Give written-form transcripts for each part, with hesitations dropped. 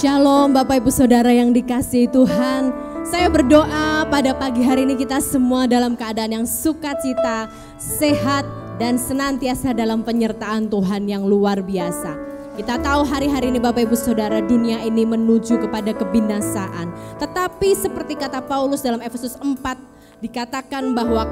Shalom Bapak Ibu Saudara yang dikasihi Tuhan. Saya berdoa pada pagi hari ini kita semua dalam keadaan yang sukacita, sehat, dan senantiasa dalam penyertaan Tuhan yang luar biasa. Kita tahu hari-hari ini Bapak Ibu Saudara, dunia ini menuju kepada kebinasaan. Tetapi seperti kata Paulus dalam Efesus 4 dikatakan bahwa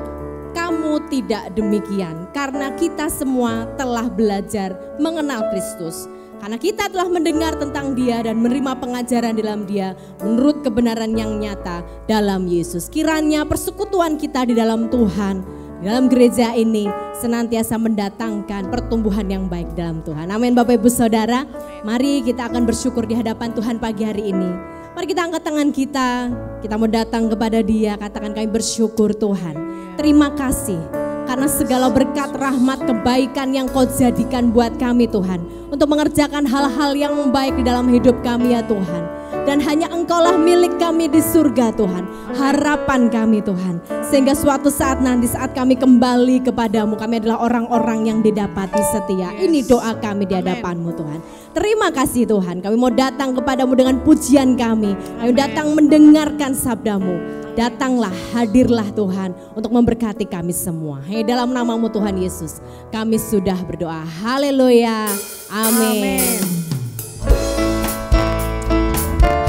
kamu tidak demikian, karena kita semua telah belajar mengenal Kristus. Karena kita telah mendengar tentang Dia dan menerima pengajaran dalam Dia menurut kebenaran yang nyata dalam Yesus. Kiranya persekutuan kita di dalam Tuhan, di dalam gereja ini senantiasa mendatangkan pertumbuhan yang baik dalam Tuhan. Amin Bapak Ibu Saudara. Mari kita akan bersyukur di hadapan Tuhan pagi hari ini. Mari kita angkat tangan kita mau datang kepada Dia, katakan kami bersyukur Tuhan. Terima kasih karena segala berkat, rahmat, kebaikan yang Kau jadikan buat kami Tuhan, untuk mengerjakan hal-hal yang baik di dalam hidup kami ya Tuhan. Dan hanya Engkaulah milik kami di surga Tuhan, harapan kami Tuhan. Sehingga suatu saat nanti saat kami kembali kepadamu, kami adalah orang-orang yang didapati setia. Ini doa kami di hadapan-Mu Tuhan. Terima kasih Tuhan, kami mau datang kepadamu dengan pujian kami. Kami datang mendengarkan sabda-Mu. Datanglah, hadirlah Tuhan untuk memberkati kami semua. Hei, dalam nama-Mu Tuhan Yesus kami sudah berdoa. Haleluya. Amin.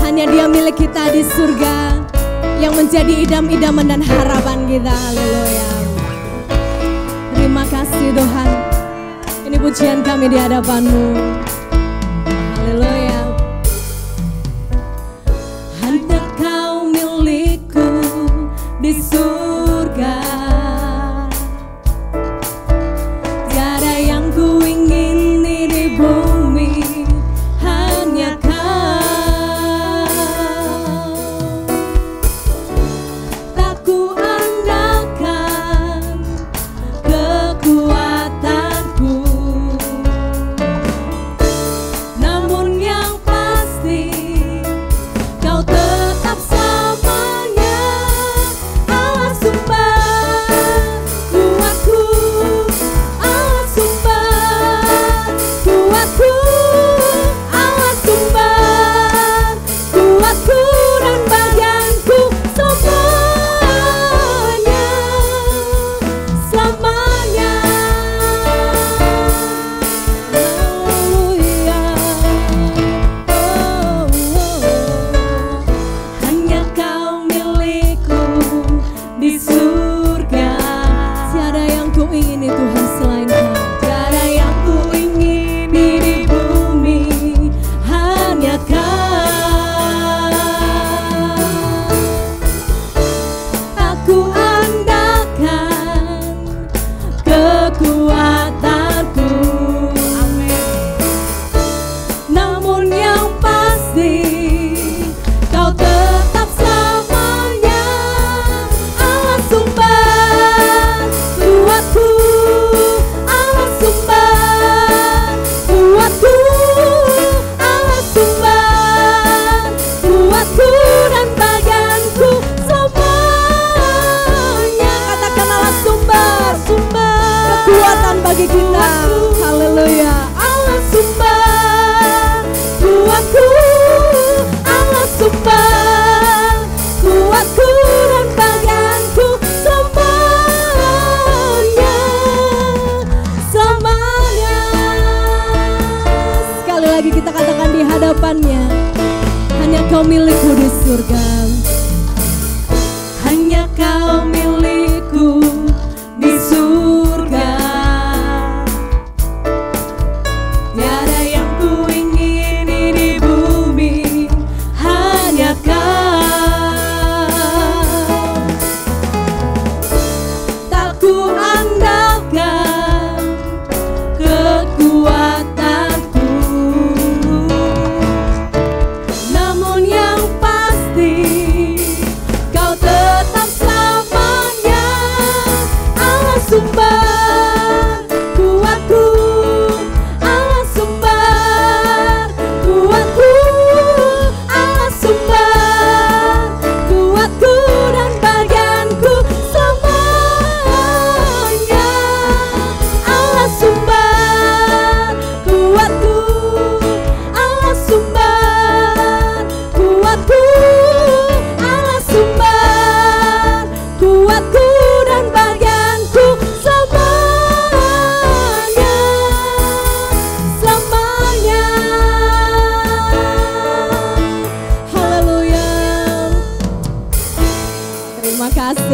Hanya Dia milik kita di surga, yang menjadi idam-idaman dan harapan kita. Haleluya. Terima kasih Tuhan. Ini pujian kami di hadapan-Mu. Haleluya. Hanya Kau milikku di surga, tiada yang ku ingini di bumi, hanya Kau. Tak ku andalkan kekuatanku, namun yang pasti Kau tetap selamanya Allah sumber kuatku, Allah sumber kuatku, Allah sumber kuatku dan bagianku selamanya, selamanya. Haleluya. Hanya Kau milikku di surga, tiada yang ku ingini Tuhan selain Kau, tiada yang ku ingini di bumi, hanya Kau. Aku andalkan kekuatanku, namun yang pasti Kau tetap selamanya Allah sumber kuatku, Allah sumber kuatku, Allah sumber kuatku dan bagianku semuanya. Katakan Allah sumber, sumber kekuatan bagi kita. Haleluya. Allah sumber kuatku, Allah sumber kuatku dan bagianku semuanya, semuanya. Sekali lagi kita katakan di hadapannya, hanya Kau milikku di surga, hanya Kau milikku di surga, tiada yang ku ingini di bumi, hanya Kau. Tak ku andalkan kekuatanku, namun yang pasti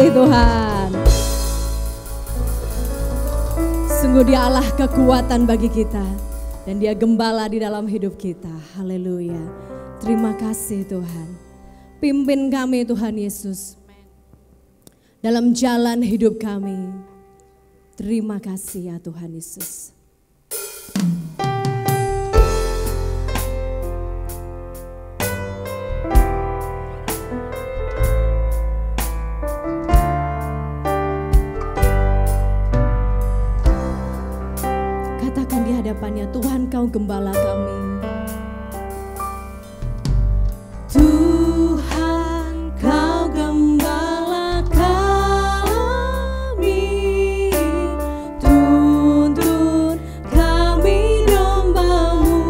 kasih Tuhan. Sungguh Dia Allah kekuatan bagi kita dan Dia gembala di dalam hidup kita. Haleluya. Terima kasih Tuhan. Pimpin kami Tuhan Yesus dalam jalan hidup kami. Terima kasih ya Tuhan Yesus. Katakan di hadapannya, Tuhan Kau gembala kami. Tuhan Kau gembala kami, tuntun kami domba-Mu.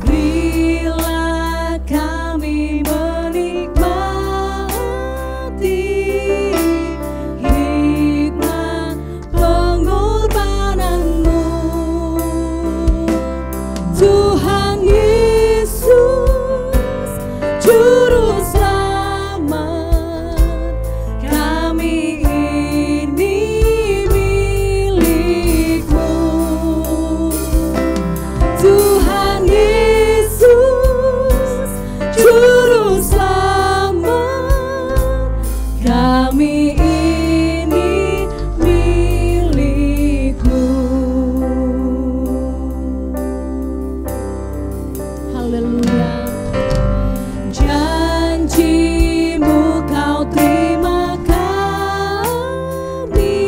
Berilah kami menikmati hikmat pengorbanan-Mu. Tuhan Yesus, Juru Selamat, kami ini milik-Mu. Tuhan Yesus, Juru Selamat, kami ini milik-Mu. Haleluya. Janji-Mu Kau terima kami,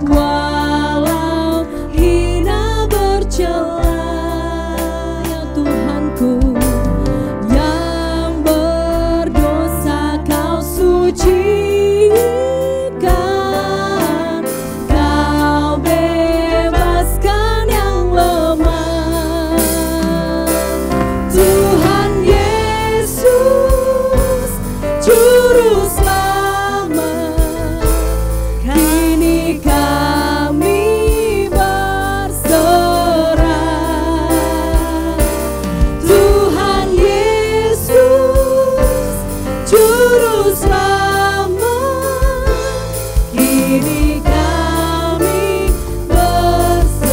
walau hina bercela. Ya Tuhanku, yang berdosa Kau sucikan, Kau bebaskan yang lemah. Tuhan Yesus, Juru Selamat, kini kami berserah. Tuhan Yesus, Juru Selamat, kini kami berserah.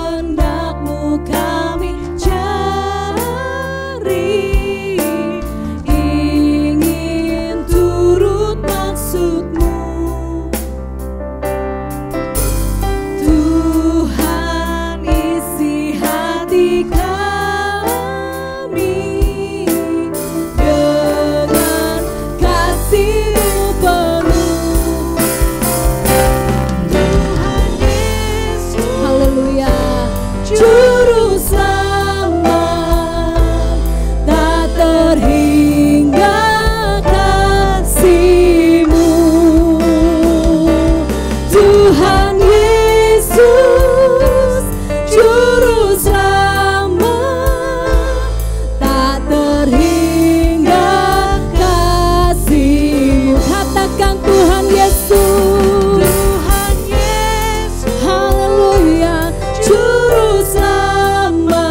Kehendak-Mu kami cari, ingin turut maksud-Mu. Tuhan isi hati kami dengan kasih-Mu penuh. Tuhan Yesus, haleluya, Juru Selamat, tak terhingga kasih-Mu. Tuhan Yesus, Juru Selamat, tak terhingga kasih-Mu. Katakan Tuhan Yesus, Tuhan Yesus, haleluya, Juru Selamat,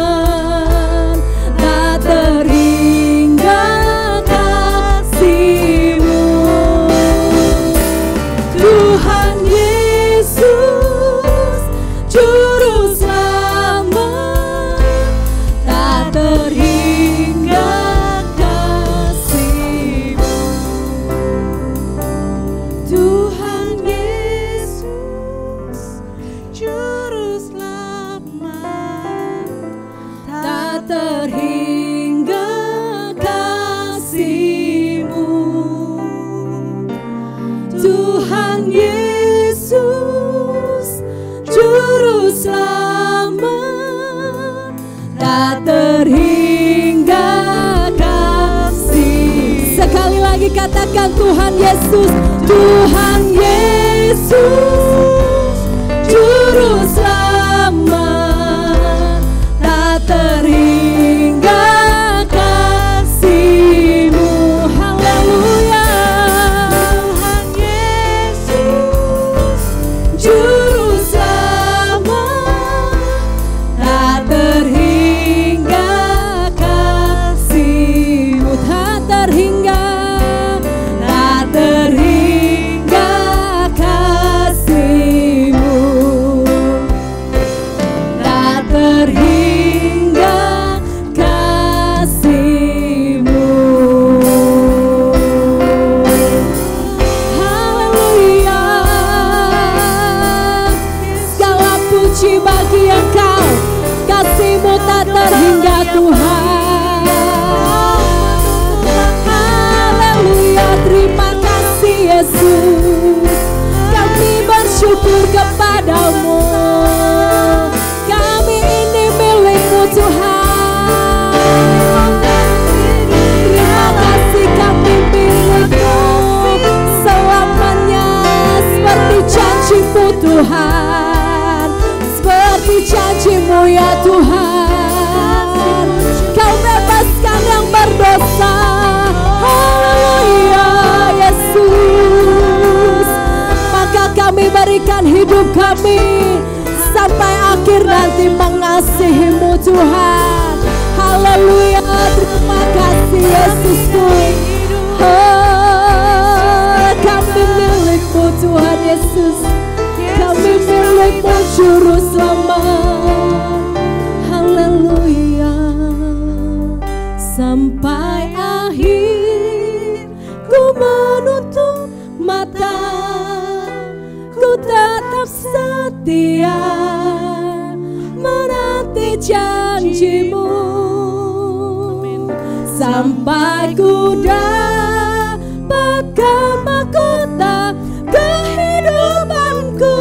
tak terhingga kasih-Mu. Tuhan Yesus, Juru Selamat, tak terhingga kasih-Mu. Tuhan Yesus, Juru Selamat, tak terhingga kasih-Mu. Tuhan Yesus, Juru Selamat, tak terhingga kasih. Sekali lagi katakan Tuhan Yesus, Tuhan Yesus, Juru Selamat, tak terhingga kasih-Mu. Haleluya. Tuhan Yesus, Juru Tuhan, seperti janji-Mu ya Tuhan. Kau bebaskan yang berdosa. Haleluya Yesus. Maka kami berikan hidup kami sampai akhir nanti mengasihi-Mu Tuhan. Haleluya, terima kasih Yesusku. Kami milik-Mu Tuhan Yesus. Kami milik-Mu Juru Selamat. Haleluya. Sampai akhir ku menutup mata, ku tetap setia menanti janji-Mu. Sampai ku dapatkan mahkota kehidupanku,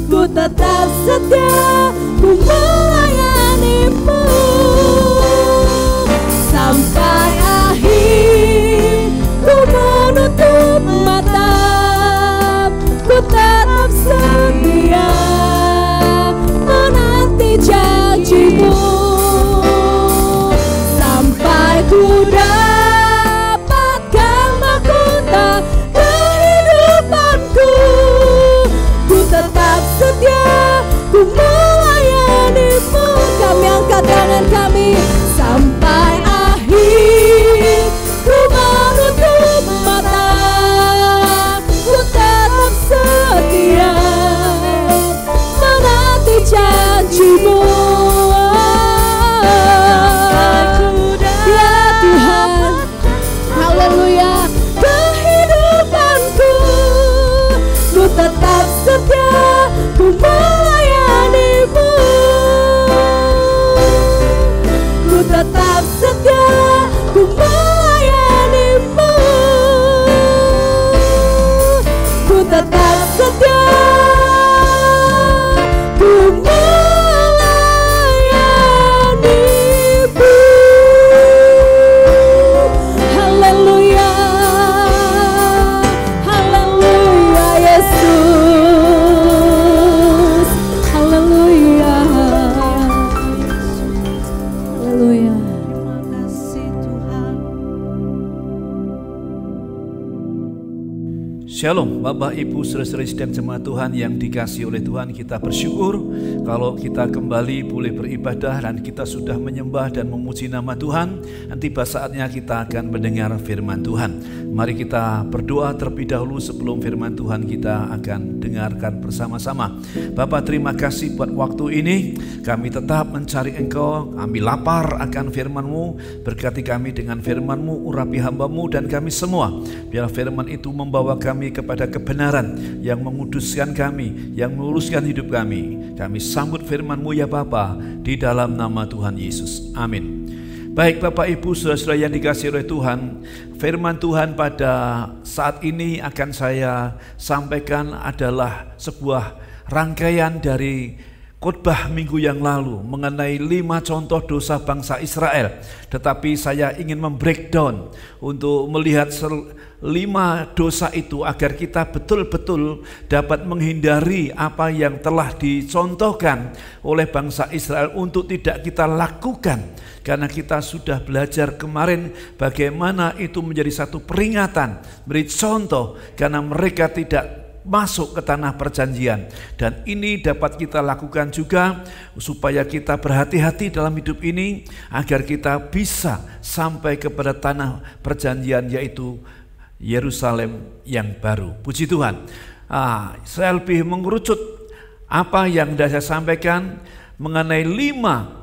ku tetap setia, ku melayani-Mu. Sampai akhir ku menutup mata, ku tetap setia menanti janji-Mu. Sampai ku dapatkan mahkota kehidupanku, ku tetap setia, ku melayani-Mu. Kami angkat tangan kami. Sampai akhir ku menutup mata, ku tetap setia menanti janji-Mu. Ya Tuhan, haleluya, kehidupanku, ku tetap setia, ku melayani-Mu. Ku tetap setia, ku melayani-Mu. Ku tetap setia, ku melayani-Mu. Haleluya, haleluya Yesus. Haleluya, haleluya. Shalom Bapak Ibu saudara-saudari dan jemaat Tuhan yang dikasihi oleh Tuhan. Kita bersyukur kalau kita kembali boleh beribadah dan kita sudah menyembah dan memuji nama Tuhan. Nanti tiba saatnya kita akan mendengar firman Tuhan. Mari kita berdoa terlebih dahulu sebelum firman Tuhan kita akan dengarkan bersama-sama. Bapa, terima kasih buat waktu ini. Kami tetap mencari Engkau, kami lapar akan firman-Mu. Berkati kami dengan firman-Mu, urapi hamba-Mu dan kami semua. Biar firman itu membawa kami kepada kebenaran yang menguduskan kami, yang meluruskan hidup kami. Kami sambut firman-Mu ya Bapa, di dalam nama Tuhan Yesus. Amin. Baik Bapak Ibu saudara-saudara yang dikasihi oleh Tuhan, firman Tuhan pada saat ini akan saya sampaikan adalah sebuah rangkaian dari khotbah minggu yang lalu mengenai 5 contoh dosa bangsa Israel. Tetapi saya ingin membreakdown untuk melihat 5 dosa itu agar kita betul-betul dapat menghindari apa yang telah dicontohkan oleh bangsa Israel untuk tidak kita lakukan. Karena kita sudah belajar kemarin bagaimana itu menjadi satu peringatan, beri contoh karena mereka tidak masuk ke tanah perjanjian. Dan ini dapat kita lakukan juga supaya kita berhati-hati dalam hidup ini agar kita bisa sampai kepada tanah perjanjian, yaitu Yerusalem yang baru. Puji Tuhan. Saya lebih mengerucut apa yang sudah saya sampaikan mengenai 5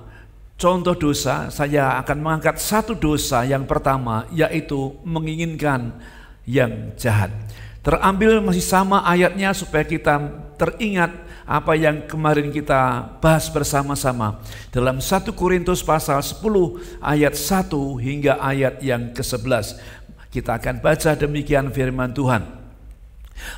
contoh dosa. Saya akan mengangkat 1 dosa yang pertama, yaitu menginginkan yang jahat. Terambil masih sama ayatnya supaya kita teringat apa yang kemarin kita bahas bersama-sama. Dalam 1 Korintus pasal 10 ayat 1 hingga ayat yang ke-11. Kita akan baca demikian firman Tuhan.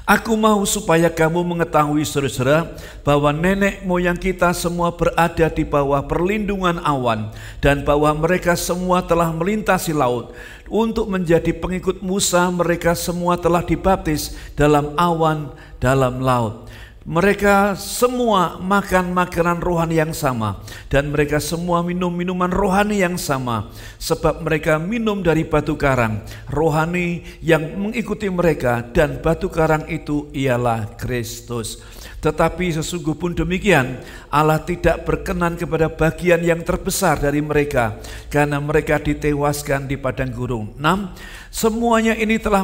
Aku mau supaya kamu mengetahui saudara-saudara bahwa nenek moyang kita semua berada di bawah perlindungan awan dan bahwa mereka semua telah melintasi laut. Untuk menjadi pengikut Musa mereka semua telah dibaptis dalam awan dalam laut. Mereka semua makan makanan rohani yang sama, dan mereka semua minum minuman rohani yang sama, sebab mereka minum dari batu karang rohani yang mengikuti mereka, dan batu karang itu ialah Kristus. Tetapi sesungguh pun demikian, Allah tidak berkenan kepada bagian yang terbesar dari mereka, karena mereka ditewaskan di padang gurun. 6. Semuanya ini telah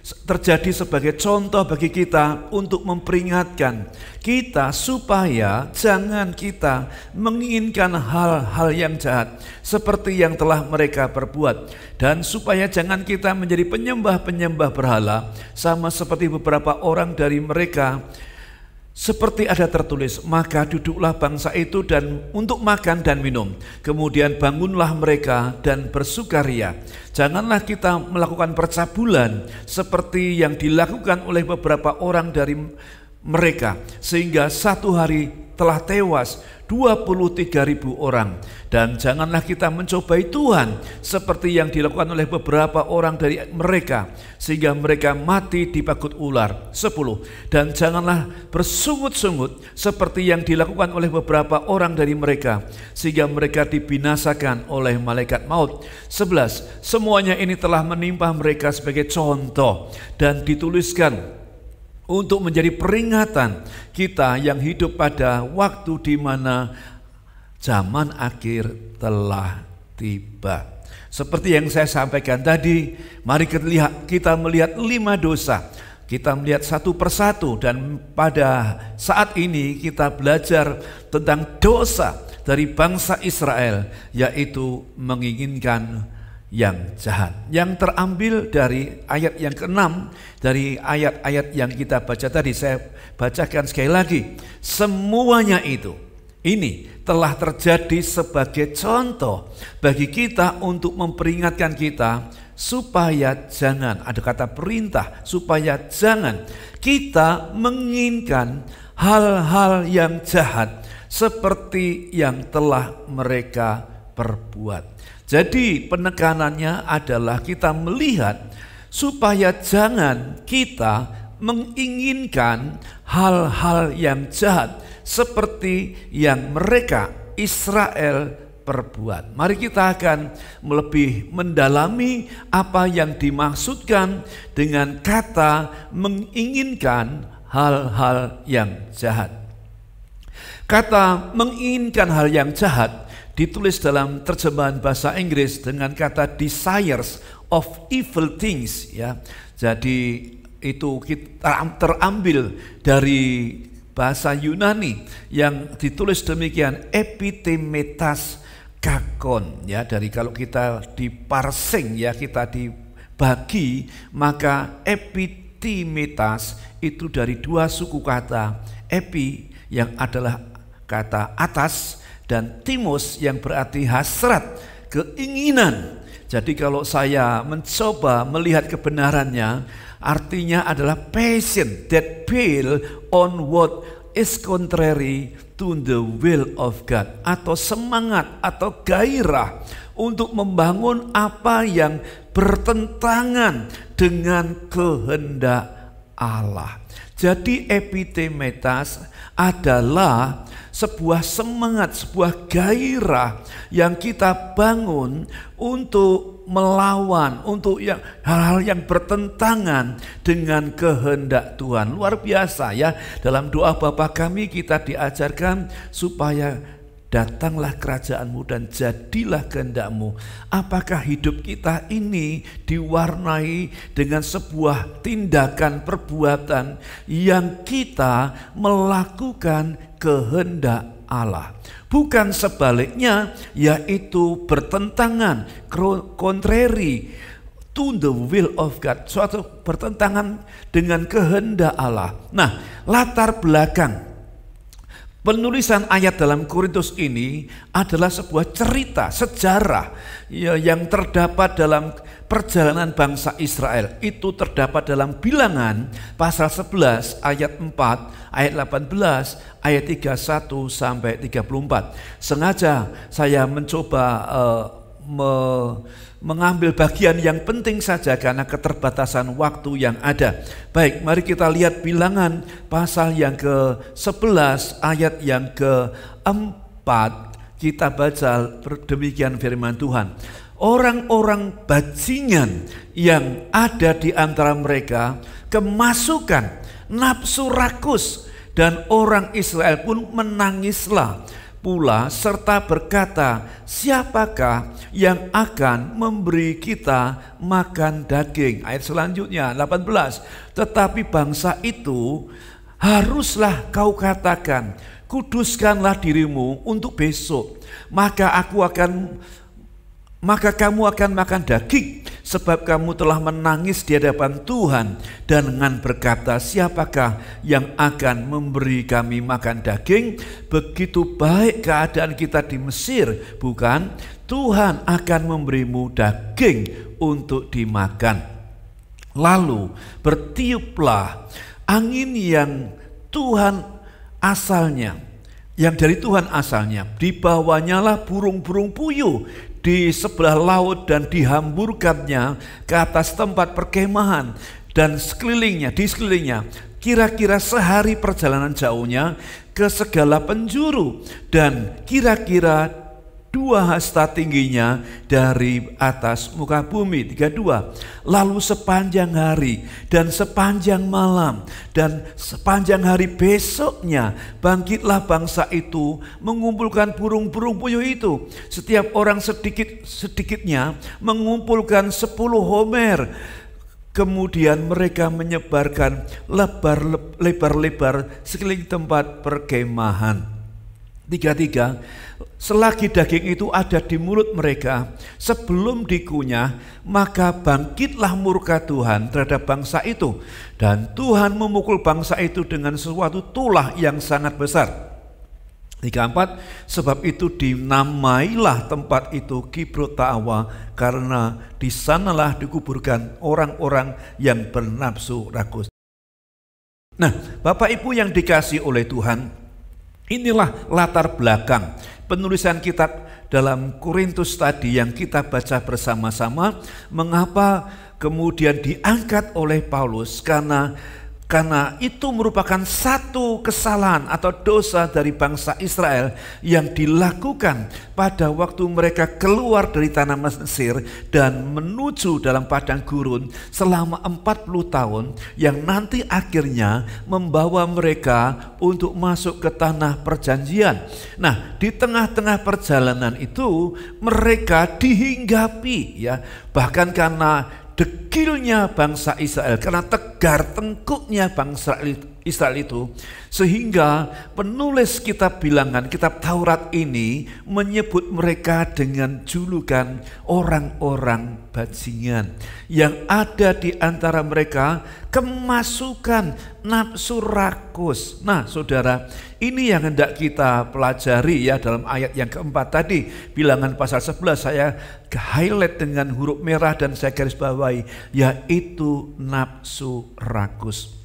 terjadi sebagai contoh bagi kita untuk memperingatkan kita supaya jangan kita menginginkan hal-hal yang jahat seperti yang telah mereka perbuat, dan supaya jangan kita menjadi penyembah-penyembah berhala sama seperti beberapa orang dari mereka. Seperti ada tertulis, maka duduklah bangsa itu dan untuk makan dan minum. Kemudian bangunlah mereka dan bersukaria. Janganlah kita melakukan percabulan seperti yang dilakukan oleh beberapa orang dari mereka, sehingga satu hari telah tewas 23.000 orang. Dan janganlah kita mencobai Tuhan seperti yang dilakukan oleh beberapa orang dari mereka, sehingga mereka mati dipagut ular. 10. Dan janganlah bersungut-sungut seperti yang dilakukan oleh beberapa orang dari mereka, sehingga mereka dibinasakan oleh malaikat maut. 11. Semuanya ini telah menimpa mereka sebagai contoh dan dituliskan untuk menjadi peringatan kita yang hidup pada waktu di mana zaman akhir telah tiba. Seperti yang saya sampaikan tadi, mari kita melihat 5 dosa. Kita melihat satu persatu, dan pada saat ini kita belajar tentang dosa dari bangsa Israel, yaitu menginginkan yang jahat, yang terambil dari ayat yang ke-6 dari ayat-ayat yang kita baca tadi. Saya bacakan sekali lagi. Semuanya ini telah terjadi sebagai contoh bagi kita untuk memperingatkan kita supaya jangan, ada kata perintah, supaya jangan kita menginginkan hal-hal yang jahat seperti yang telah mereka perbuat. Jadi penekanannya adalah kita melihat supaya jangan kita menginginkan hal-hal yang jahat seperti yang mereka Israel perbuat. Mari kita akan lebih mendalami apa yang dimaksudkan dengan kata menginginkan hal-hal yang jahat. Kata menginginkan hal yang jahat ditulis dalam terjemahan bahasa Inggris dengan kata desires of evil things, ya. Jadi itu terambil dari bahasa Yunani yang ditulis demikian, epitemetas kakon, ya. Dari kalau kita diparsing, ya, kita dibagi, maka epitemetas itu dari 2 suku kata, epi yang adalah kata atas, dan timos yang berarti hasrat, keinginan. Jadi kalau saya mencoba melihat kebenarannya, artinya adalah passion that build on what is contrary to the will of God, atau semangat atau gairah untuk membangun apa yang bertentangan dengan kehendak Allah. Jadi epitemetas adalah sebuah semangat, sebuah gairah yang kita bangun untuk melawan, untuk hal-hal yang bertentangan dengan kehendak Tuhan. Luar biasa, ya. Dalam doa Bapa kami kita diajarkan supaya datanglah kerajaan-Mu dan jadilah kehendak-Mu. Apakah hidup kita ini diwarnai dengan sebuah tindakan perbuatan yang kita melakukan kehendak Allah, bukan sebaliknya, yaitu bertentangan, contrary to the will of God, suatu bertentangan dengan kehendak Allah. Nah, latar belakang penulisan ayat dalam Korintus ini adalah sebuah cerita, sejarah, ya, yang terdapat dalam perjalanan bangsa Israel. Itu terdapat dalam Bilangan pasal 11 ayat 4, ayat 18, ayat 31 sampai 34. Sengaja saya mencoba mengambil bagian yang penting saja karena keterbatasan waktu yang ada. Baik, mari kita lihat Bilangan pasal yang ke-11 ayat yang ke-4. Kita baca demikian firman Tuhan. Orang-orang bajingan yang ada di antara mereka kemasukan nafsu rakus, dan orang Israel pun menangislah pula serta berkata, siapakah yang akan memberi kita makan daging? Ayat selanjutnya 18. Tetapi bangsa itu haruslah kau katakan, kuduskanlah dirimu untuk besok, maka kamu akan makan daging, sebab kamu telah menangis di hadapan Tuhan dan dengan berkata, siapakah yang akan memberi kami makan daging? Begitu baik keadaan kita di Mesir, bukan? Tuhan akan memberimu daging untuk dimakan. Lalu bertiuplah angin yang dari Tuhan asalnya, dibawanyalah burung-burung puyuh di sebelah laut dan dihamburkannya ke atas tempat perkemahan dan di sekelilingnya kira-kira sehari perjalanan jauhnya ke segala penjuru dan kira-kira 2 hasta tingginya dari atas muka bumi. 32. Lalu sepanjang hari dan sepanjang malam dan sepanjang hari besoknya bangkitlah bangsa itu mengumpulkan burung-burung puyuh itu. Setiap orang sedikitnya mengumpulkan 10 homer. Kemudian mereka menyebarkan lebar-lebar sekeliling tempat perkemahan. 33. Selagi daging itu ada di mulut mereka sebelum dikunyah, maka bangkitlah murka Tuhan terhadap bangsa itu, dan Tuhan memukul bangsa itu dengan sesuatu tulah yang sangat besar. 34. Sebab itu dinamailah tempat itu Kibrot Ta'awa, karena di sanalah dikuburkan orang-orang yang bernafsu rakus. Nah, Bapak Ibu yang dikasihi oleh Tuhan, inilah latar belakang penulisan kitab dalam Korintus tadi yang kita baca bersama-sama. Mengapa kemudian diangkat oleh Paulus? Karena itu merupakan satu kesalahan atau dosa dari bangsa Israel yang dilakukan pada waktu mereka keluar dari tanah Mesir dan menuju dalam padang gurun selama 40 tahun, yang nanti akhirnya membawa mereka untuk masuk ke tanah perjanjian. Nah, di tengah-tengah perjalanan itu mereka dihinggapi, ya, bahkan karena dekilnya bangsa Israel, karena tegar tengkuknya bangsa Israel itu, sehingga penulis kitab Bilangan, kitab Taurat ini menyebut mereka dengan julukan orang-orang bajingan, yang ada di antara mereka kemasukan nafsu rakus. Nah, saudara, ini yang hendak kita pelajari ya dalam ayat yang keempat tadi, Bilangan pasal 11, saya highlight dengan huruf merah dan saya garis bawahi, yaitu nafsu rakus.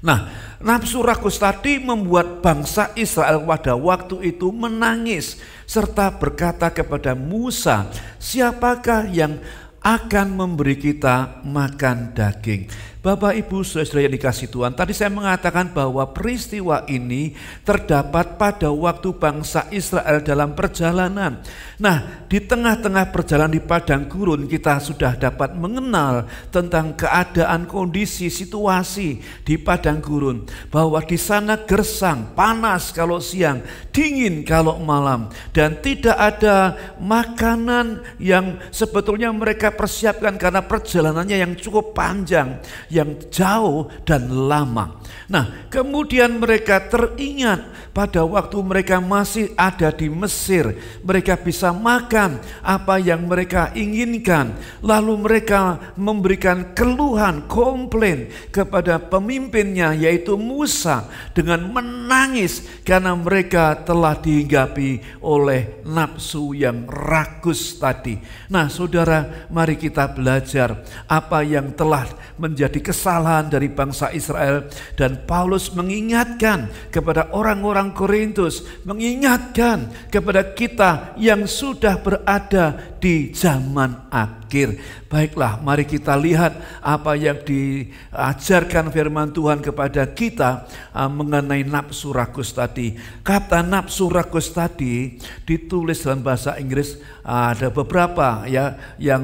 Nah, nafsu rakus tadi membuat bangsa Israel pada waktu itu menangis serta berkata kepada Musa, siapakah yang akan memberi kita makan daging? Bapak, Ibu, saudara yang dikasihi Tuhan, tadi saya mengatakan bahwa peristiwa ini terdapat pada waktu bangsa Israel dalam perjalanan. Nah, di tengah-tengah perjalanan di padang gurun kita sudah dapat mengenal tentang keadaan, kondisi, situasi di padang gurun, bahwa di sana gersang, panas kalau siang, dingin kalau malam, dan tidak ada makanan yang sebetulnya mereka persiapkan karena perjalanannya yang cukup panjang, yang jauh dan lama. Nah, kemudian mereka teringat pada waktu mereka masih ada di Mesir, mereka bisa makan apa yang mereka inginkan. Lalu mereka memberikan keluhan, komplain kepada pemimpinnya yaitu Musa dengan menangis karena mereka telah dihinggapi oleh nafsu yang rakus tadi. Nah, saudara, mari kita belajar apa yang telah menjadi kesalahan dari bangsa Israel, dan Paulus mengingatkan kepada orang-orang Korintus, mengingatkan kepada kita yang sudah berada di zaman akhir. Baiklah, mari kita lihat apa yang diajarkan firman Tuhan kepada kita mengenai nafsu rakus tadi. Kata nafsu rakus tadi ditulis dalam bahasa Inggris, ada beberapa ya yang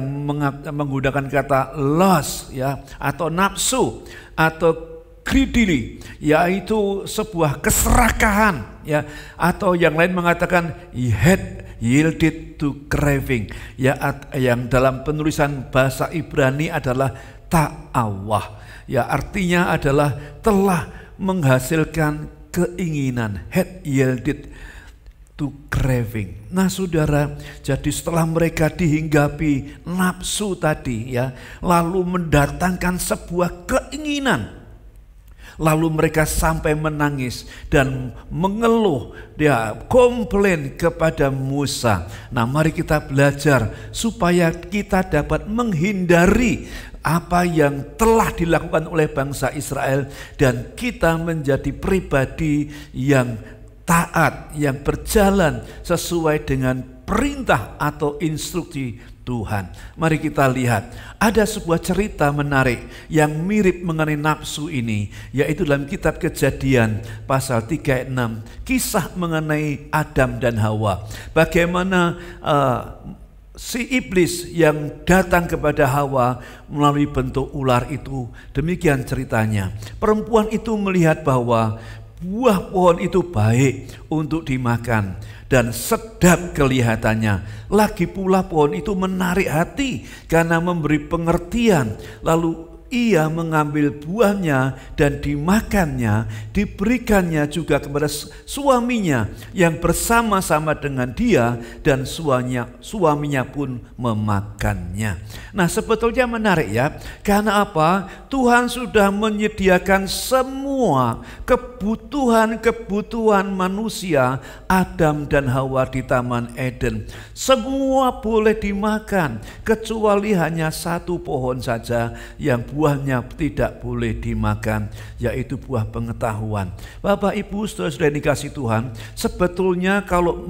menggunakan kata lust ya, atau nafsu, atau greedily, yaitu sebuah keserakahan ya, atau yang lain mengatakan he had yielded to craving ya, yang dalam penulisan bahasa Ibrani adalah ta'awah ya, artinya adalah telah menghasilkan keinginan, had yielded to craving. Nah saudara, jadi setelah mereka dihinggapi nafsu tadi ya, lalu mendatangkan sebuah keinginan, lalu mereka sampai menangis dan mengeluh, dia komplain kepada Musa. Nah mari kita belajar supaya kita dapat menghindari apa yang telah dilakukan oleh bangsa Israel, dan kita menjadi pribadi yang taat, yang berjalan sesuai dengan perintah atau instruksi Tuhan. Mari kita lihat, ada sebuah cerita menarik yang mirip mengenai nafsu ini, yaitu dalam kitab Kejadian pasal 36, kisah mengenai Adam dan Hawa. Bagaimana si iblis yang datang kepada Hawa melalui bentuk ular itu. Demikian ceritanya. Perempuan itu melihat bahwa buah pohon itu baik untuk dimakan dan sedap kelihatannya. Lagi pula pohon itu menarik hati karena memberi pengertian. Lalu ia mengambil buahnya dan dimakannya, diberikannya juga kepada suaminya yang bersama-sama dengan dia, dan suaminya pun memakannya. Nah sebetulnya menarik ya, karena apa? Tuhan sudah menyediakan semua kebutuhan manusia, Adam dan Hawa di Taman Eden. Semua boleh dimakan, kecuali hanya satu pohon saja yang buahnya tidak boleh dimakan, yaitu buah pengetahuan. Bapak Ibu saudara-saudara yang dikasihi Tuhan, sebetulnya kalau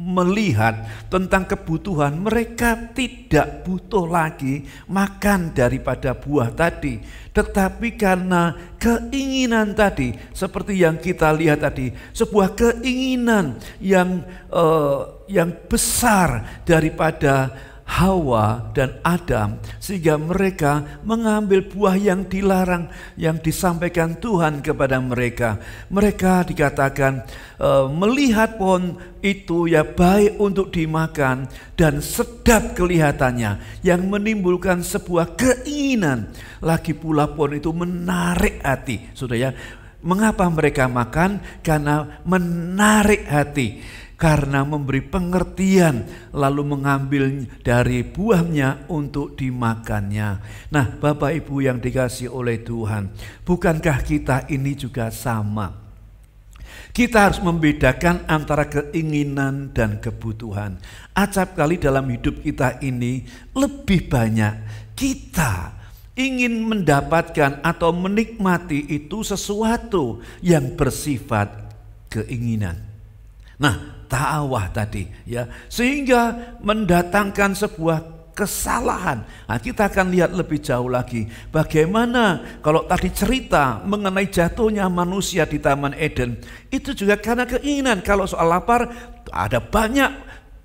melihat tentang kebutuhan, mereka tidak butuh lagi makan daripada buah tadi, tetapi karena keinginan tadi, seperti yang kita lihat tadi, sebuah keinginan yang besar daripada Hawa dan Adam, sehingga mereka mengambil buah yang dilarang, yang disampaikan Tuhan kepada mereka. Mereka dikatakan melihat pohon itu ya baik untuk dimakan dan sedap kelihatannya, yang menimbulkan sebuah keinginan. Lagi pula pohon itu menarik hati. Saudara ya, mengapa mereka makan? Karena menarik hati, karena memberi pengertian, lalu mengambil dari buahnya untuk dimakannya. Nah Bapak Ibu yang dikasihi oleh Tuhan, bukankah kita ini juga sama? Kita harus membedakan antara keinginan dan kebutuhan. Acap kali dalam hidup kita ini lebih banyak kita ingin mendapatkan atau menikmati itu sesuatu yang bersifat keinginan. Nah, ta'awah tadi ya, sehingga mendatangkan sebuah kesalahan. Nah, kita akan lihat lebih jauh lagi bagaimana kalau tadi cerita mengenai jatuhnya manusia di Taman Eden, itu juga karena keinginan. Kalau soal lapar, ada banyak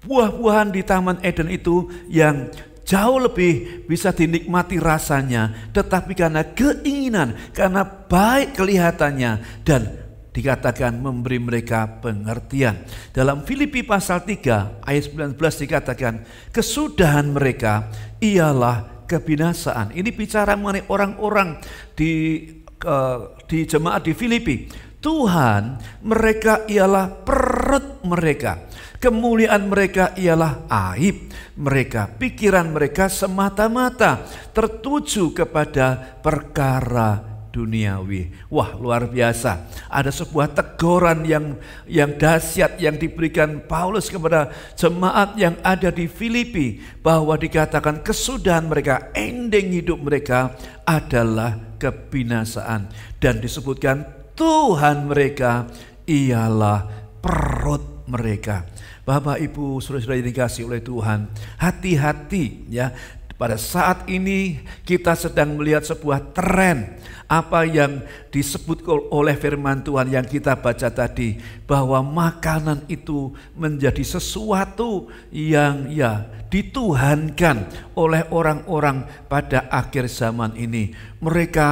buah-buahan di Taman Eden itu yang jauh lebih bisa dinikmati rasanya, tetapi karena keinginan, karena baik kelihatannya, dan dikatakan memberi mereka pengertian. Dalam Filipi pasal 3 ayat 19 dikatakan, kesudahan mereka ialah kebinasaan. Ini bicara mengenai orang-orang di jemaat di Filipi. Tuhan mereka ialah perut mereka, kemuliaan mereka ialah aib mereka, pikiran mereka semata-mata tertuju kepada perkara duniawi. Wah, luar biasa. Ada sebuah teguran yang dahsyat yang diberikan Paulus kepada jemaat yang ada di Filipi, bahwa dikatakan kesudahan mereka, ending hidup mereka adalah kebinasaan, dan disebutkan Tuhan mereka ialah perut mereka. Bapak Ibu saudara-saudara yang dikasihi oleh Tuhan, hati-hati ya. Pada saat ini kita sedang melihat sebuah tren, apa yang disebut oleh firman Tuhan yang kita baca tadi, bahwa makanan itu menjadi sesuatu yang dituhankan oleh orang-orang pada akhir zaman ini. Mereka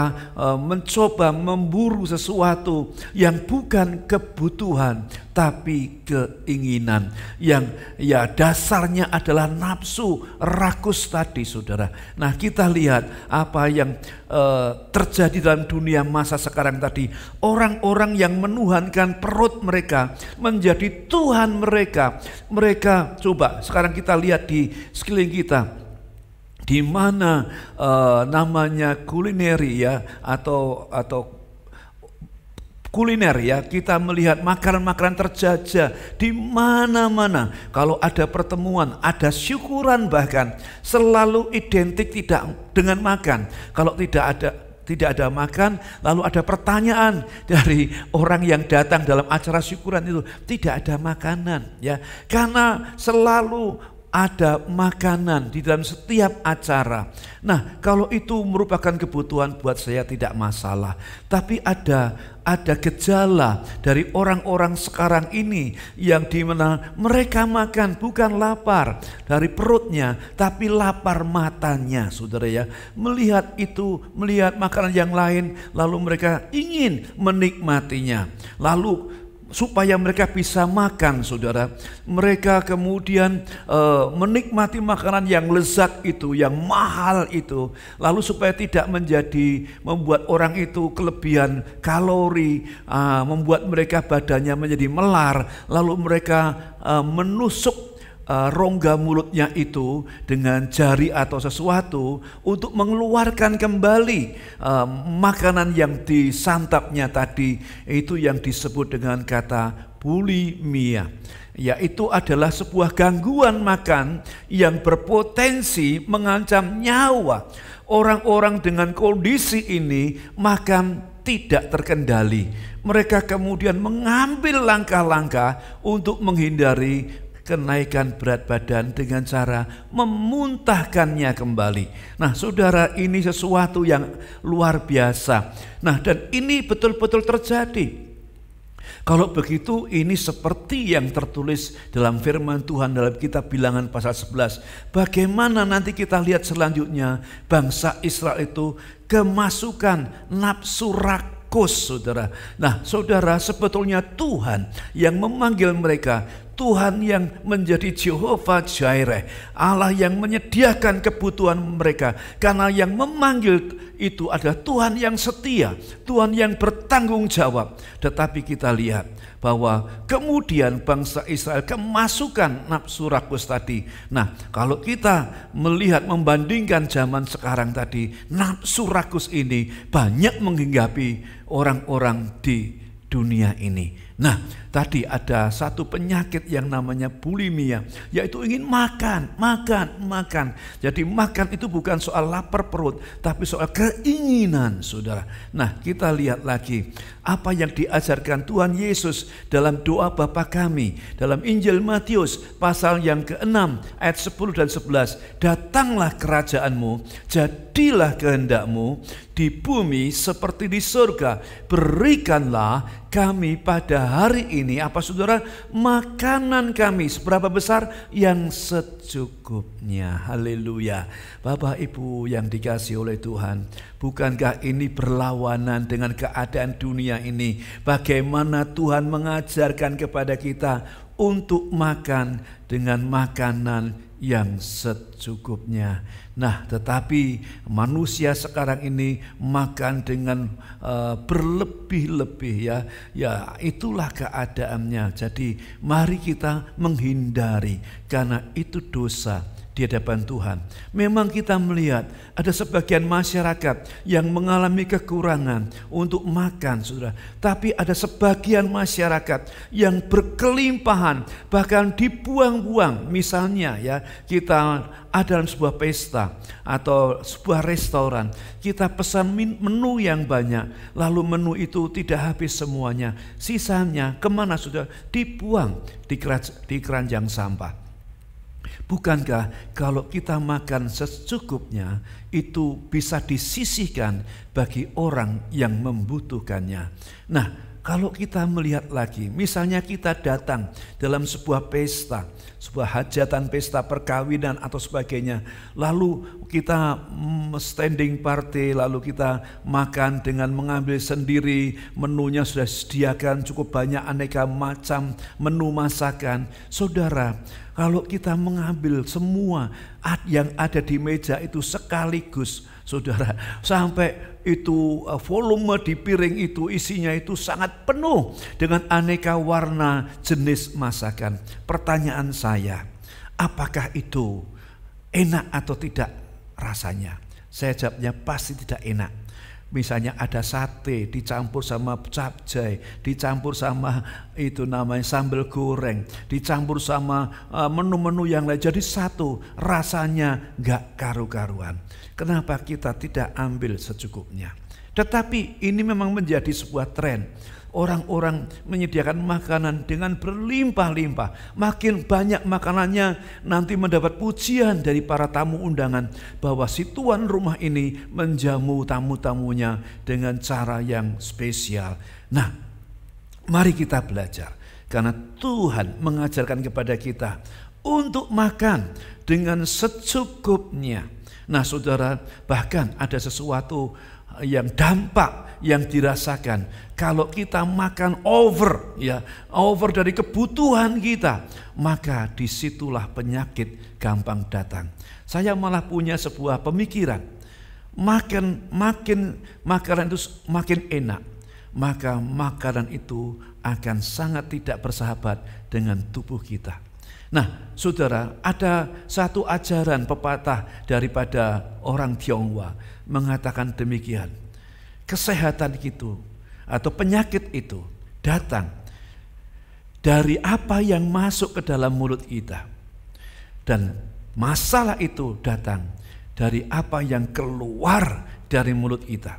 mencoba memburu sesuatu yang bukan kebutuhan tapi keinginan, yang dasarnya adalah nafsu rakus tadi, saudara. Nah, kita lihat apa yang terjadi dalam dunia masa sekarang tadi. Orang-orang yang menuhankan perut mereka menjadi Tuhan mereka. Mereka, coba sekarang kita lihat di sekeliling kita, di mana namanya kulineri ya, atau kuliner ya, kita melihat makanan-makanan terjajah di mana-mana. Kalau ada pertemuan, ada syukuran, bahkan selalu identik tidak dengan makan. Kalau tidak ada makan, lalu ada pertanyaan dari orang yang datang dalam acara syukuran itu, tidak ada makanan ya, karena selalu ada makanan di dalam setiap acara. Nah, kalau itu merupakan kebutuhan buat saya tidak masalah. Tapi ada gejala dari orang-orang sekarang ini yang dimana mereka makan bukan lapar dari perutnya, tapi lapar matanya, saudara ya. Melihat makanan yang lain, lalu mereka ingin menikmatinya. Lalu supaya mereka bisa makan, saudara, mereka kemudian menikmati makanan yang lezat itu, yang mahal itu, lalu supaya tidak membuat orang itu kelebihan kalori, membuat mereka badannya menjadi melar, lalu mereka menusuk rongga mulutnya itu dengan jari atau sesuatu untuk mengeluarkan kembali makanan yang disantapnya tadi. Itu yang disebut dengan kata bulimia. Yaitu adalah sebuah gangguan makan yang berpotensi mengancam nyawa. Orang-orang dengan kondisi ini makan tidak terkendali. Mereka kemudian mengambil langkah-langkah untuk menghindari kenaikan berat badan dengan cara memuntahkannya kembali. Nah, saudara, ini sesuatu yang luar biasa. Nah, dan ini betul-betul terjadi. Kalau begitu, ini seperti yang tertulis dalam firman Tuhan dalam kitab Bilangan pasal 11. Bagaimana nanti kita lihat selanjutnya, bangsa Israel itu kemasukan nafsu rakus, saudara. Nah, saudara, sebetulnya Tuhan yang memanggil mereka, Tuhan yang menjadi Jehovah Jireh, Allah yang menyediakan kebutuhan mereka. Karena yang memanggil itu adalah Tuhan yang setia, Tuhan yang bertanggung jawab. Tetapi kita lihat bahwa kemudian bangsa Israel kemasukan nafsu rakus tadi. Nah, kalau kita melihat membandingkan zaman sekarang tadi, nafsu rakus ini banyak menghinggapi orang-orang di dunia ini. Nah, tadi ada satu penyakit yang namanya bulimia, yaitu ingin makan. Jadi makan itu bukan soal lapar perut, tapi soal keinginan, saudara. Nah, kita lihat lagi apa yang diajarkan Tuhan Yesus dalam doa Bapa kami, dalam Injil Matius pasal yang ke-6 ayat 10 dan 11. Datanglah kerajaanmu, jadilah kehendakmu di bumi seperti di surga. Berikanlah kami pada hari ini, apa saudara? Makanan kami. Seberapa besar? Yang secukupnya. Haleluya. Bapak Ibu yang dikasihi oleh Tuhan, bukankah ini berlawanan dengan keadaan dunia ini? Bagaimana Tuhan mengajarkan kepada kita untuk makan dengan makanan yang secukupnya. Nah, tetapi manusia sekarang ini makan dengan berlebih-lebih ya. Ya, itulah keadaannya. Jadi mari kita menghindari, karena itu dosa. di hadapan Tuhan. Memang kita melihat ada sebagian masyarakat yang mengalami kekurangan untuk makan, saudara. Tapi ada sebagian masyarakat yang berkelimpahan, bahkan dibuang-buang. Misalnya ya, kita ada dalam sebuah pesta atau sebuah restoran, kita pesan menu yang banyak, lalu menu itu tidak habis semuanya. Sisanya kemana sudah? Dibuang di keranjang sampah. Bukankah kalau kita makan secukupnya itu bisa disisihkan bagi orang yang membutuhkannya? Nah, kalau kita melihat lagi, misalnya kita datang dalam sebuah pesta, sebuah hajatan, pesta perkawinan atau sebagainya, lalu kita standing party, lalu kita makan dengan mengambil sendiri, menunya sudah disediakan cukup banyak, aneka macam menu masakan. Saudara, kalau kita mengambil semua yang ada di meja itu sekaligus, saudara, sampai itu volume di piring itu isinya itu sangat penuh dengan aneka warna jenis masakan. Pertanyaan saya, apakah itu enak atau tidak rasanya? Saya jawabnya pasti tidak enak. Misalnya ada sate dicampur sama capcay, dicampur sama itu namanya sambal goreng, dicampur sama menu-menu yang lain. Jadi satu, rasanya gak karu-karuan. Kenapa kita tidak ambil secukupnya? Tetapi ini memang menjadi sebuah tren. Orang-orang menyediakan makanan dengan berlimpah-limpah. Makin banyak makanannya, nanti mendapat pujian dari para tamu undangan bahwa si tuan rumah ini menjamu tamu-tamunya dengan cara yang spesial. Nah, mari kita belajar, karena Tuhan mengajarkan kepada kita untuk makan dengan secukupnya. Nah, saudara, bahkan ada sesuatu yang dampak yang dirasakan kalau kita makan over dari kebutuhan kita, maka disitulah penyakit gampang datang. Saya malah punya sebuah pemikiran, makin makanan itu makin enak, maka makanan itu akan sangat tidak bersahabat dengan tubuh kita. Nah, saudara, ada satu ajaran pepatah daripada orang Tionghoa mengatakan demikian. Kesehatan itu atau penyakit itu datang dari apa yang masuk ke dalam mulut kita. Dan masalah itu datang dari apa yang keluar dari mulut kita.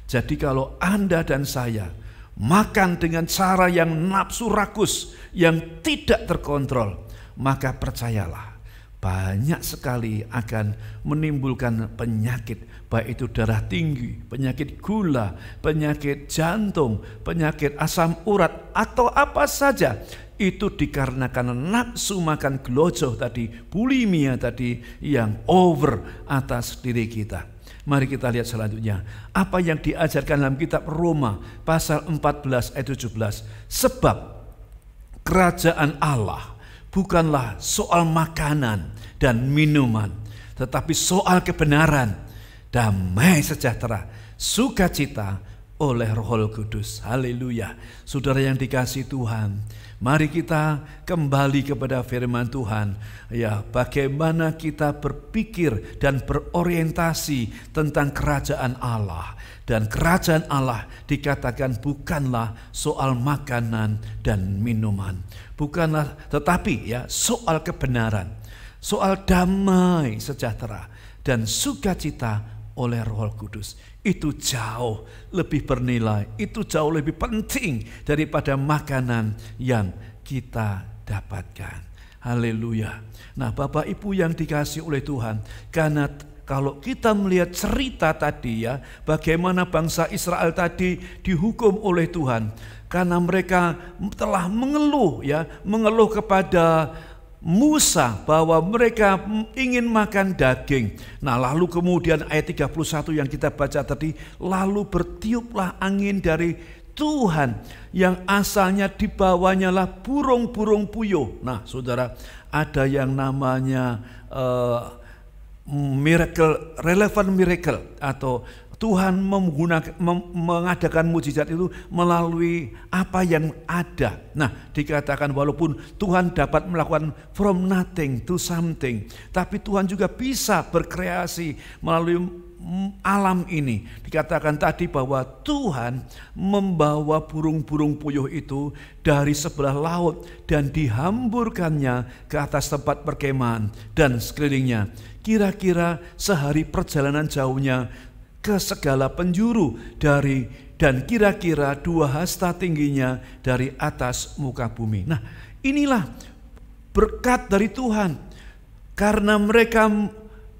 Jadi kalau Anda dan saya makan dengan cara yang nafsu rakus, yang tidak terkontrol, maka percayalah, banyak sekali akan menimbulkan penyakit, baik itu darah tinggi, penyakit gula, penyakit jantung, penyakit asam urat, atau apa saja. Itu dikarenakan nafsu makan gelojoh tadi, bulimia tadi yang over atas diri kita. Mari kita lihat selanjutnya apa yang diajarkan dalam kitab Roma pasal 14 ayat 17. Sebab kerajaan Allah bukanlah soal makanan dan minuman, tetapi soal kebenaran, damai sejahtera, sukacita oleh Roh Kudus. Haleluya. Saudara yang dikasihi Tuhan, mari kita kembali kepada firman Tuhan. Ya, bagaimana kita berpikir dan berorientasi tentang kerajaan Allah. Dan kerajaan Allah dikatakan bukanlah soal makanan dan minuman. Bukanlah, tetapi ya soal kebenaran, soal damai sejahtera dan sukacita oleh Roh Kudus. Itu jauh lebih bernilai, itu jauh lebih penting daripada makanan yang kita dapatkan. Haleluya. Nah, Bapak Ibu yang dikasihi oleh Tuhan, karena kalau kita melihat cerita tadi ya, bagaimana bangsa Israel tadi dihukum oleh Tuhan karena mereka telah mengeluh kepada Musa bahwa mereka ingin makan daging. Nah, lalu kemudian ayat 31 yang kita baca tadi, lalu bertiuplah angin dari Tuhan yang asalnya dibawanya lah burung-burung puyuh. Nah, saudara, ada yang namanya miracle, relevant miracle atau Tuhan mengadakan mujizat itu melalui apa yang ada. Nah, dikatakan walaupun Tuhan dapat melakukan from nothing to something, tapi Tuhan juga bisa berkreasi melalui alam ini. Dikatakan tadi bahwa Tuhan membawa burung-burung puyuh itu dari sebelah laut dan dihamburkannya ke atas tempat perkemahan dan sekelilingnya. Kira-kira sehari perjalanan jauhnya ke segala penjuru dan kira-kira 2 hasta tingginya dari atas muka bumi. Nah, inilah berkat dari Tuhan. Karena mereka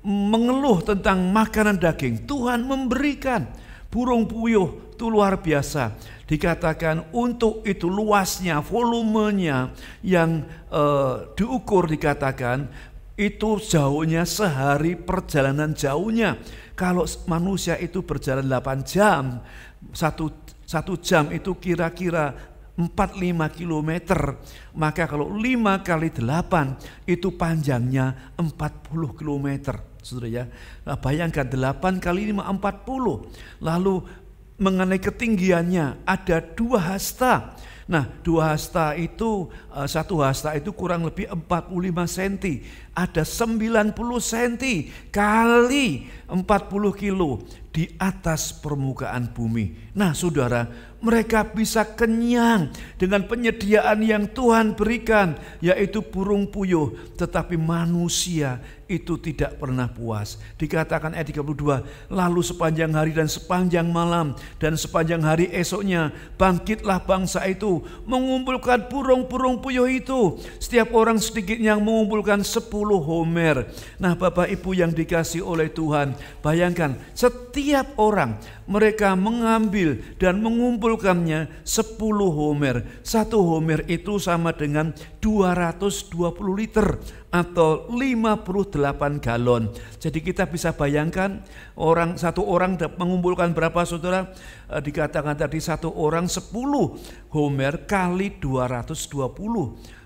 mengeluh tentang makanan daging, Tuhan memberikan burung puyuh itu luar biasa. Dikatakan untuk itu luasnya, volumenya yang diukur, dikatakan itu jauhnya sehari perjalanan jauhnya. Kalau manusia itu berjalan 8 jam, satu jam itu kira-kira 45 kilometer. Maka kalau 5 kali 8 itu panjangnya 40 kilometer. Saudara ya, nah, bayangkan 8 kali 5, 40. Lalu mengenai ketinggiannya ada 2 hasta. Nah, 2 hasta itu, 1 hasta itu kurang lebih 45 cm. Ada 90 cm kali 40 kilo di atas permukaan bumi. Nah, saudara, mereka bisa kenyang dengan penyediaan yang Tuhan berikan, yaitu burung puyuh. Tetapi manusia itu tidak pernah puas. Dikatakan ayat 32, lalu sepanjang hari dan sepanjang malam dan sepanjang hari esoknya bangkitlah bangsa itu mengumpulkan burung-burung puyuh itu. Setiap orang sedikitnya mengumpulkan 10 homer. Nah, Bapak Ibu yang dikasihi oleh Tuhan, bayangkan setiap orang mereka mengambil dan mengumpulkannya 10 homer. 1 homer itu sama dengan 220 liter atau 58 galon. Jadi kita bisa bayangkan satu orang mengumpulkan berapa, saudara? Dikatakan tadi 1 orang 10 homer kali 220.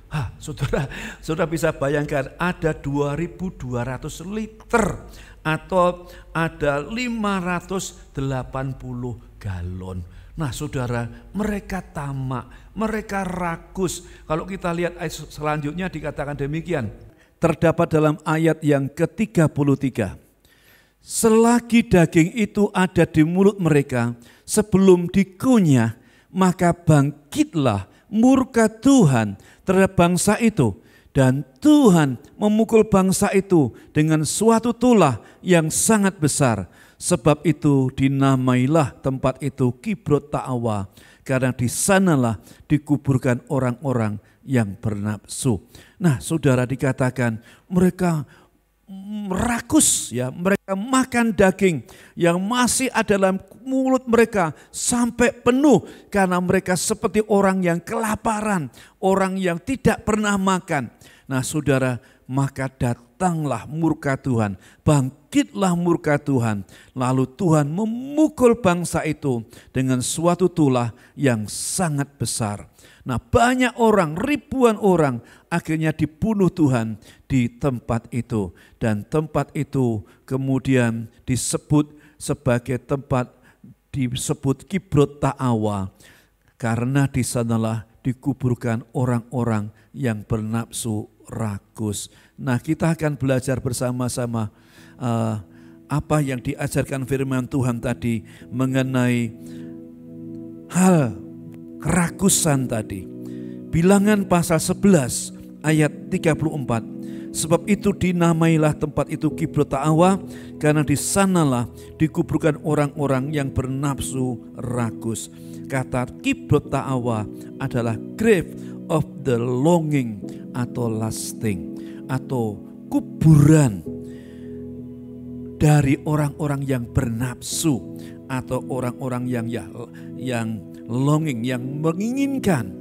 Saudara bisa bayangkan ada 2.200 liter atau ada 580 galon. Nah, saudara, mereka tamak, mereka rakus. Kalau kita lihat ayat selanjutnya dikatakan demikian. Terdapat dalam ayat yang ke-33. Selagi daging itu ada di mulut mereka sebelum dikunyah, maka bangkitlah murka Tuhan terhadap bangsa itu. Dan Tuhan memukul bangsa itu dengan suatu tulah yang sangat besar. Sebab itu dinamailah tempat itu Kibrot Ta'awa, karena di sanalah dikuburkan orang-orang yang bernafsu. Nah, saudara, dikatakan mereka rakus, ya, mereka makan daging yang masih ada dalam mulut mereka sampai penuh, karena mereka seperti orang yang kelaparan, orang yang tidak pernah makan. Nah, saudara, maka datanglah murka Tuhan, bangkitlah murka Tuhan, lalu Tuhan memukul bangsa itu dengan suatu tulah yang sangat besar. Nah, banyak orang, ribuan orang akhirnya dibunuh Tuhan di tempat itu. Dan tempat itu kemudian disebut sebagai tempat disebut Kibrot Ta'awa, karena di sanalah dikuburkan orang-orang yang bernafsu rakus. Nah, kita akan belajar bersama-sama apa yang diajarkan firman Tuhan tadi mengenai hal kerakusan tadi. Bilangan pasal 11 ayat 34. Sebab itu dinamailah tempat itu Kibrot Ta'awa, karena di sanalah dikuburkan orang-orang yang bernafsu rakus. Kata Kibrot Ta'awa adalah grave of the longing atau lasting, atau kuburan dari orang-orang yang bernafsu, atau orang-orang yang longing, yang menginginkan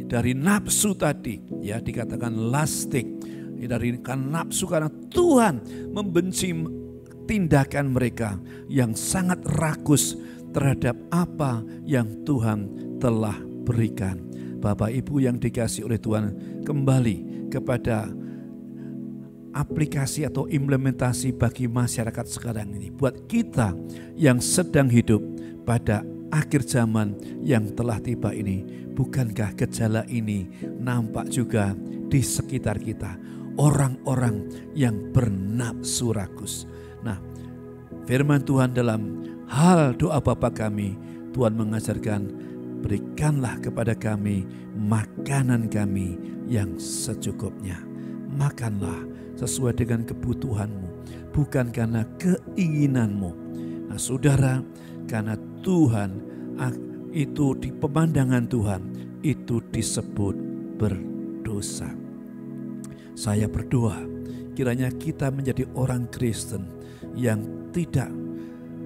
dari nafsu tadi, ya, dikatakan lasting, dari nafsu, karena Tuhan membenci tindakan mereka yang sangat rakus terhadap apa yang Tuhan telah berikan. Bapak Ibu yang dikasihi oleh Tuhan, kembali kepada aplikasi atau implementasi bagi masyarakat sekarang ini. Buat kita yang sedang hidup pada akhir zaman yang telah tiba ini, bukankah gejala ini nampak juga di sekitar kita? Orang-orang yang bernafsu rakus. Nah, firman Tuhan dalam hal doa Bapa kami, Tuhan mengajarkan, berikanlah kepada kami makanan kami yang secukupnya. Makanlah sesuai dengan kebutuhanmu, bukan karena keinginanmu. Nah saudara, karena Tuhan itu di pemandangan Tuhan itu disebut berdosa. Saya berdoa kiranya kita menjadi orang Kristen yang tidak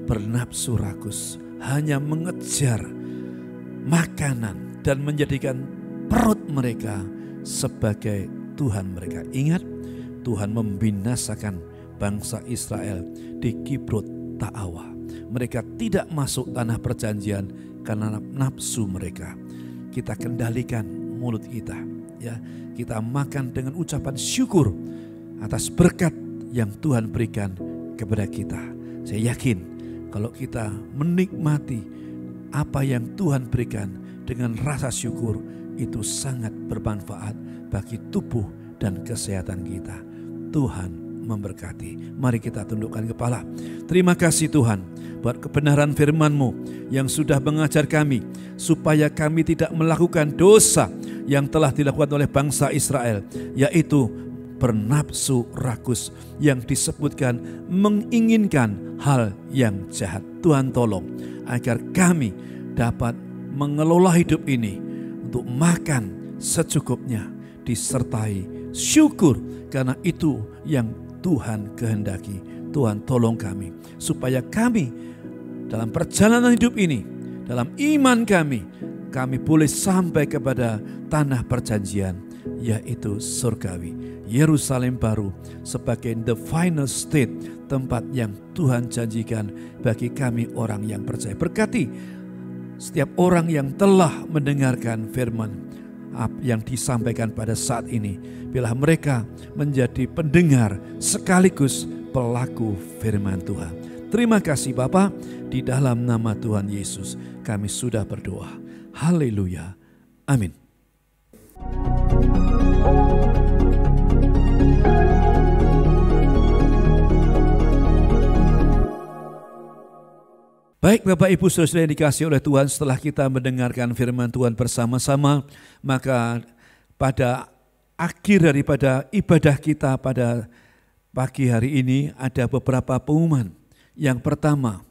bernafsu rakus, hanya mengejar makanan dan menjadikan perut mereka sebagai Tuhan mereka. Ingat, Tuhan membinasakan bangsa Israel di Kibrot Ta'awa. Mereka tidak masuk tanah perjanjian karena nafsu mereka. Kita kendalikan mulut kita, ya. Kita makan dengan ucapan syukur atas berkat yang Tuhan berikan kepada kita. Saya yakin kalau kita menikmati apa yang Tuhan berikan dengan rasa syukur, itu sangat bermanfaat bagi tubuh dan kesehatan kita. Tuhan memberkati. Mari kita tundukkan kepala. Terima kasih Tuhan buat kebenaran firman-Mu yang sudah mengajar kami supaya kami tidak melakukan dosa yang telah dilakukan oleh bangsa Israel, yaitu bernafsu rakus yang disebutkan menginginkan hal yang jahat. Tuhan tolong agar kami dapat mengelola hidup ini untuk makan secukupnya, disertai syukur karena itu yang Tuhan kehendaki. Tuhan tolong kami supaya kami dalam perjalanan hidup ini, dalam iman kami boleh sampai kepada tanah perjanjian, yaitu surgawi, Yerusalem baru sebagai the final state, tempat yang Tuhan janjikan bagi kami orang yang percaya. Berkati setiap orang yang telah mendengarkan firman yang disampaikan pada saat ini, bila mereka menjadi pendengar sekaligus pelaku firman Tuhan. Terima kasih Bapa, di dalam nama Tuhan Yesus kami sudah berdoa. Haleluya. Amin. Baik Bapak Ibu Saudara yang dikasihi oleh Tuhan, setelah kita mendengarkan firman Tuhan bersama-sama, maka pada akhir daripada ibadah kita pada pagi hari ini ada beberapa pengumuman. Yang pertama,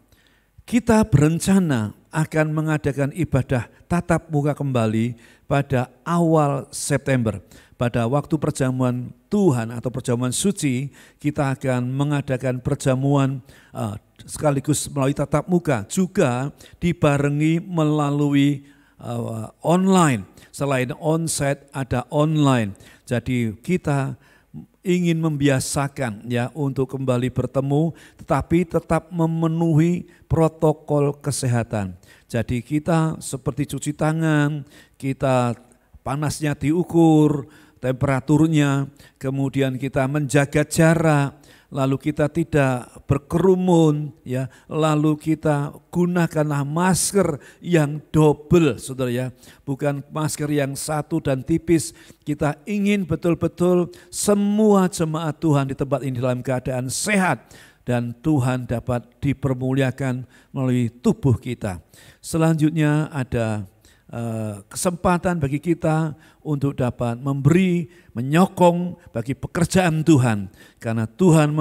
kita berencana akan mengadakan ibadah tatap muka kembali pada awal September. Pada waktu perjamuan Tuhan atau perjamuan suci, kita akan mengadakan perjamuan sekaligus melalui tatap muka, juga dibarengi melalui online. Selain onsite ada online. Jadi kita ingin membiasakan ya untuk kembali bertemu, tetapi tetap memenuhi protokol kesehatan. Jadi kita seperti cuci tangan, kita panasnya diukur, temperaturnya, kemudian kita menjaga jarak, lalu kita tidak berkerumun, ya, lalu kita gunakanlah masker yang double, saudara ya, bukan masker yang satu dan tipis. Kita ingin betul-betul semua jemaat Tuhan di tempat ini dalam keadaan sehat dan Tuhan dapat dipermuliakan melalui tubuh kita. Selanjutnya ada kesempatan bagi kita untuk dapat memberi, menyokong bagi pekerjaan Tuhan, karena Tuhan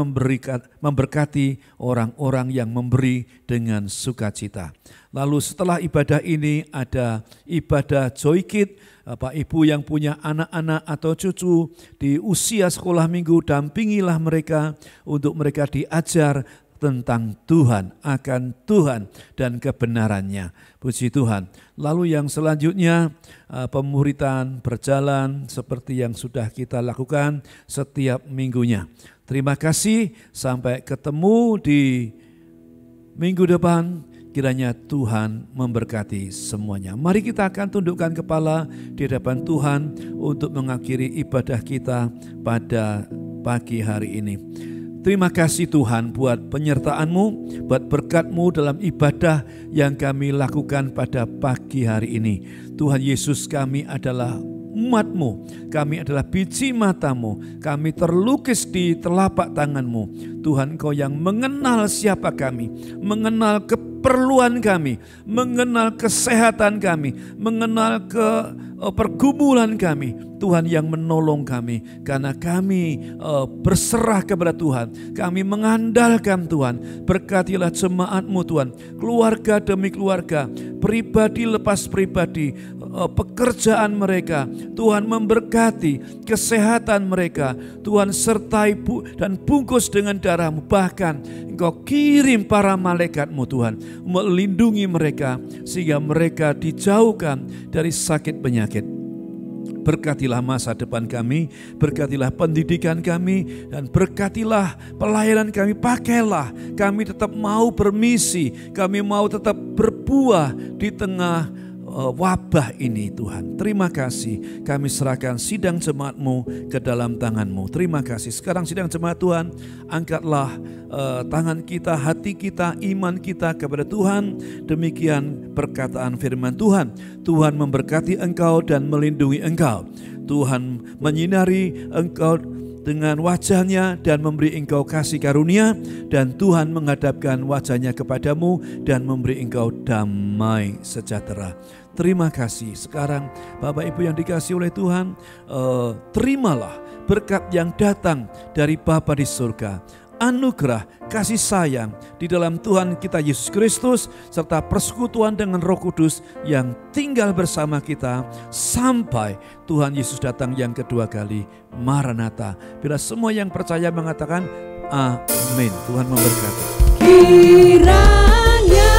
memberkati orang-orang yang memberi dengan sukacita. Lalu setelah ibadah ini ada ibadah Joy Kid. Bapak Ibu yang punya anak-anak atau cucu di usia sekolah minggu, dampingilah mereka untuk mereka diajar tentang Tuhan, akan Tuhan dan kebenarannya. Puji Tuhan. Lalu yang selanjutnya pemuritan berjalan seperti yang sudah kita lakukan setiap minggunya. Terima kasih, sampai ketemu di minggu depan. Kiranya Tuhan memberkati semuanya. Mari kita akan tundukkan kepala di hadapan Tuhan untuk mengakhiri ibadah kita pada pagi hari ini. Terima kasih Tuhan buat penyertaan-Mu, buat berkat-Mu dalam ibadah yang kami lakukan pada pagi hari ini. Tuhan Yesus, kami adalah umat-Mu, kami adalah biji mata-Mu, kami terlukis di telapak tangan-Mu. Tuhan, Engkau yang mengenal siapa kami, mengenal keperluan kami, mengenal kesehatan kami, mengenal pergumulan kami. Tuhan yang menolong kami, karena kami berserah kepada Tuhan, kami mengandalkan Tuhan. Berkatilah jemaat-Mu Tuhan, keluarga demi keluarga, pribadi lepas pribadi, pekerjaan mereka. Tuhan memberkati kesehatan mereka. Tuhan sertai dan bungkus dengan darah-Mu. Bahkan Engkau kirim para malaikat-Mu Tuhan, melindungi mereka sehingga mereka dijauhkan dari sakit penyakit. Berkatilah masa depan kami, berkatilah pendidikan kami, dan berkatilah pelayanan kami. Pakailah kami tetap mau bermisi, kami mau tetap berbuah di tengah wabah ini Tuhan. Terima kasih, kami serahkan sidang jemaat-Mu ke dalam tangan-Mu. Terima kasih. Sekarang sidang jemaat Tuhan, angkatlah tangan kita, hati kita, iman kita kepada Tuhan. Demikian perkataan firman Tuhan. Tuhan memberkati engkau dan melindungi engkau. Tuhan menyinari engkau dengan wajahnya dan memberi engkau kasih karunia, dan Tuhan menghadapkan wajahnya kepadamu dan memberi engkau damai sejahtera. Terima kasih. Sekarang Bapak Ibu yang dikasihi oleh Tuhan, terimalah berkat yang datang dari Bapa di surga, anugerah kasih sayang di dalam Tuhan kita Yesus Kristus, serta persekutuan dengan Roh Kudus yang tinggal bersama kita sampai Tuhan Yesus datang yang kedua kali. Maranatha. Bila semua yang percaya mengatakan amin. Tuhan memberkati. Kiranya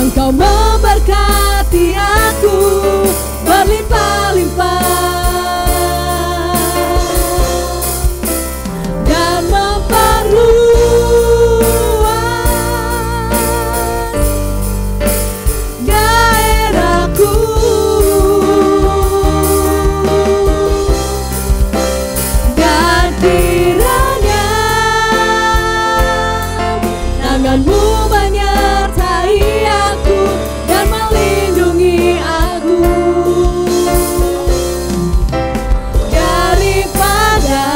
Engkau memberkati aku berlimpah-limpah dan memperluas daerahku. Dan kiranya tangan-Mu menyertai aku dan melindungi aku daripada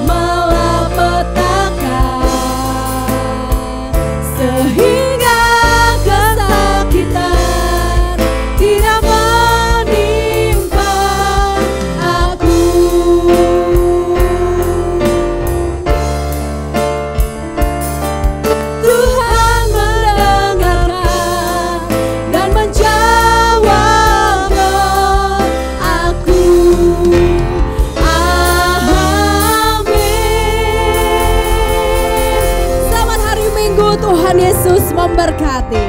malapetaka, sehingga kesakitan tidak menimpa aku. Tuhan mendengarkan dan menjawab doaku. Amin. Selamat hari Minggu, Tuhan Yesus memberkati.